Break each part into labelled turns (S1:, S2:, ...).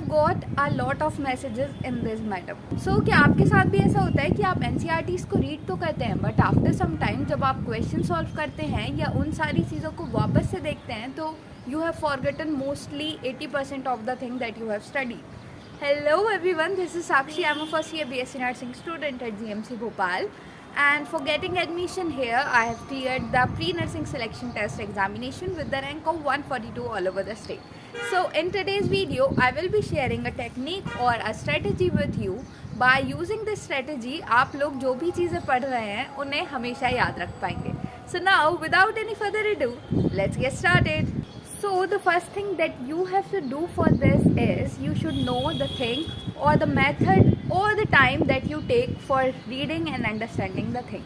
S1: got a lot of messages in this matter. So क्या आपके साथ भी ऐसा होता है कि आप NCERTs को रीड तो करते हैं बट आफ्टर सम टाइम जब आप क्वेश्चन सॉल्व करते हैं या उन सारी चीज़ों को वापस से देखते हैं तो you have forgotten mostly 80% of the thing that you have studied. Hello everyone, this is Sakshi. I'm a first year BSc Nursing student at GMC Bhopal. And for getting admission here, I have cleared the pre-nursing selection test examination with the rank of 142 all over the state. So in today's video, I will be sharing a technique or a strategy with you. By using this strategy, आप लोग जो भी चीज़ें पढ़ रहे हैं उन्हें हमेशा याद रख पाएंगे. So now, without any further ado, let's get started. So the first thing that you have to do for this is you should know the thing or the method or the time that you take for reading and understanding the thing.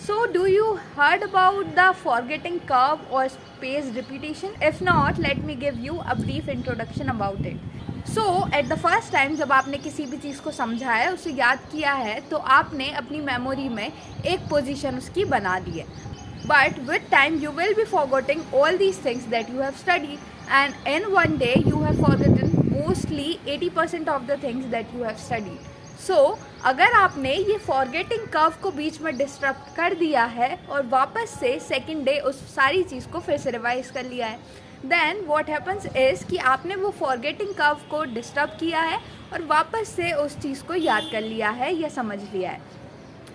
S1: So do you heard about the forgetting curve or spaced repetition? If not, let me give you a brief introduction about it. So at the first time जब आपने किसी भी चीज़ को समझा है, उसे याद किया है, तो आपने अपनी मेमोरी में एक पोजीशन उसकी बना दी है. But with time you will be forgetting all these things that you have studied, and in one day you have forgotten mostly 80% of the things that you have studied. So अगर आपने ये forgetting curve को बीच में disrupt कर दिया है और वापस से second day उस सारी चीज़ को फिर से revise कर लिया है, then what happens is कि आपने वो forgetting curve को disrupt किया है और वापस से उस चीज़ को याद कर लिया है या समझ लिया है.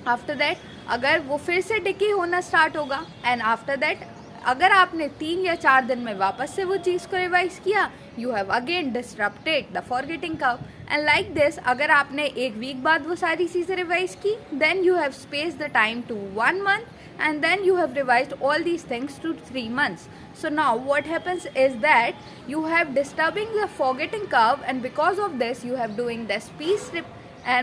S1: आफ्टर दैट अगर वो फिर से डिके होना स्टार्ट होगा एंड आफ्टर दैट अगर आपने 3 या 4 दिन में वापस से वो चीज़ को रिवाइज किया, you have again disrupted the forgetting curve. And like this अगर आपने एक वीक बाद वो सारी चीज़ें रिवाइज की, then you have space the time to 1 month and then you have revised all these things to 3 months. So now what happens is that you have disturbing the forgetting curve, and because of this you have doing the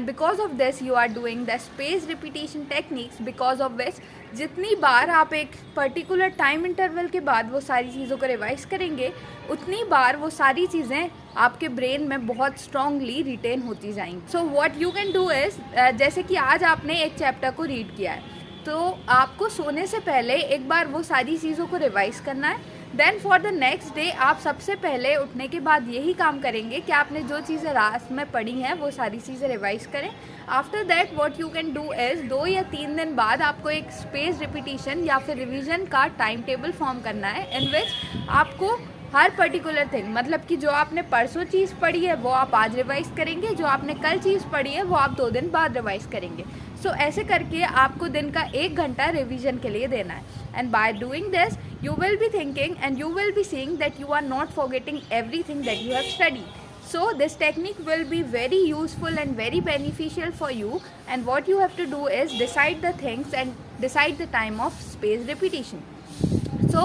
S1: because of this you are doing the spaced repetition techniques, because of which जितनी बार आप एक particular time interval के बाद वो सारी चीज़ों को revise करेंगे, उतनी बार वो सारी चीज़ें आपके ब्रेन में बहुत स्ट्रांगली रिटेन होती जाएंगी. So what you can do is, जैसे कि आज आपने एक चैप्टर को रीड किया है, तो आपको सोने से पहले एक बार वो सारी चीज़ों को रिवाइज करना है. Then for the next day आप सबसे पहले उठने के बाद यही काम करेंगे कि आपने जो चीज़ें रात में पढ़ी हैं वो सारी चीज़ें रिवाइज करें. After that what you can do is 2 या 3 दिन बाद आपको एक स्पेस रिपीटिशन या फिर रिवीजन का टाइम टेबल फॉर्म करना है, इन विच आपको हर पर्टिकुलर थिंग, मतलब कि जो आपने परसों चीज़ पढ़ी है वो आप आज रिवाइज करेंगे, जो आपने कल चीज़ पढ़ी है वो आप 2 दिन बाद रिवाइज करेंगे. सो ऐसे करके आपको दिन का 1 घंटा रिवीजन के लिए देना है. And by doing this you will be thinking and you will be seeing that you are not forgetting everything that you have studied. So this technique will be very useful and very beneficial for you, and what you have to do is decide the things and decide the time of spaced repetition. So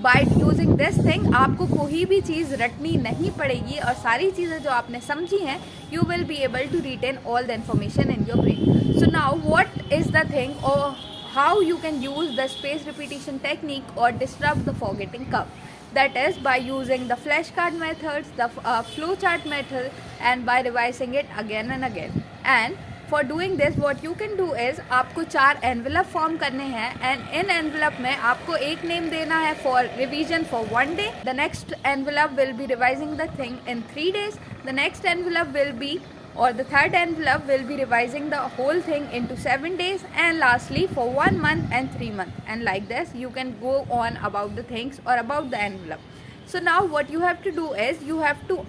S1: by using this thing आपको कोई भी चीज़ रटनी नहीं पड़ेगी और सारी चीज़ें जो आपने समझी हैं you will be able to retain all the information in your brain. So now what is the thing or how you can use the spaced repetition technique or disrupt the forgetting curve? That is by using the flashcard methods, the flowchart method, and by revising it again and again. And for doing this what you can do is आपको 4 envelope form करने हैं, and in envelope में आपको एक name देना है for revision for 1 day. The next envelope will be revising the thing in 3 days. The next envelope will be, or the third envelope will be revising the whole thing into 7 days, and lastly for 1 month and 3 months. And like this you can go on about the things or about the envelope. So now what you have to do is you have to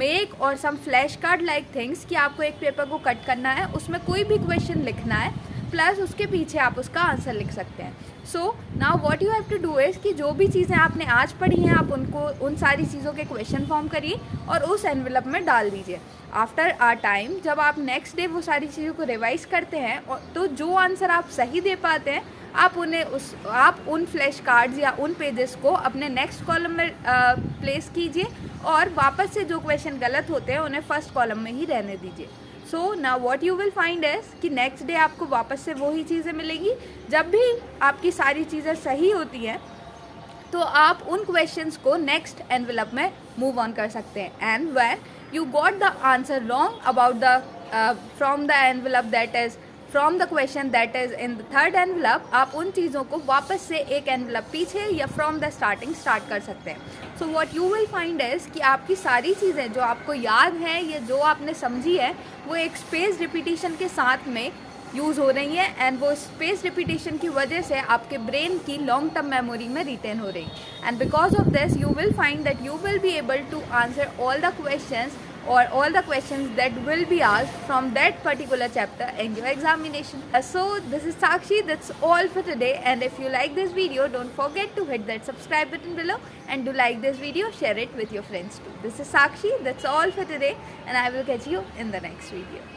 S1: make or some flashcard like things कि आपको एक paper को cut करना है, उसमें कोई भी question लिखना है, प्लस उसके पीछे आप उसका आंसर लिख सकते हैं. So now what you have to do is कि जो भी चीज़ें आपने आज पढ़ी हैं आप उनको उन सारी चीज़ों के क्वेश्चन फॉर्म करिए और उस एनवेलप में डाल दीजिए. आफ्टर आ टाइम जब आप नेक्स्ट डे वो सारी चीज़ों को रिवाइज करते हैं तो जो आंसर आप सही दे पाते हैं आप उन फ्लैश कार्ड्स या उन पेजेस को अपने नेक्स्ट कॉलम में प्लेस कीजिए और वापस से जो क्वेश्चन गलत होते हैं उन्हें फर्स्ट कॉलम में ही रहने दीजिए. सो now what you will find is कि नेक्स्ट डे आपको वापस से वही चीज़ें मिलेगी. जब भी आपकी सारी चीज़ें सही होती हैं तो आप उन क्वेश्चंस को नेक्स्ट एनवेलप में मूव ऑन कर सकते हैं. And when you got the answer wrong about the from the envelope that is from the question that is in the third envelope आप उन चीज़ों को वापस से एक एनवलप पीछे या फ्रॉम द स्टार्टिंग स्टार्ट कर सकते हैं। So what you will find is कि आपकी सारी चीज़ें जो आपको याद हैं या जो आपने समझी है वो एक स्पेस रिपीटिशन के साथ में यूज़ हो रही है, एंड वो स्पेस रिपीटिशन की वजह से आपके ब्रेन की लॉन्ग टर्म मेमोरी में रिटेन हो रही। And because of this you will find that you will be able to answer all the questions or all the questions that will be asked from that particular chapter in your examination. So this is Sakshi, that's all for today, and if you like this video don't forget to hit that subscribe button below and do like this video, share it with your friends too. This is Sakshi, that's all for today, and I will catch you in the next video.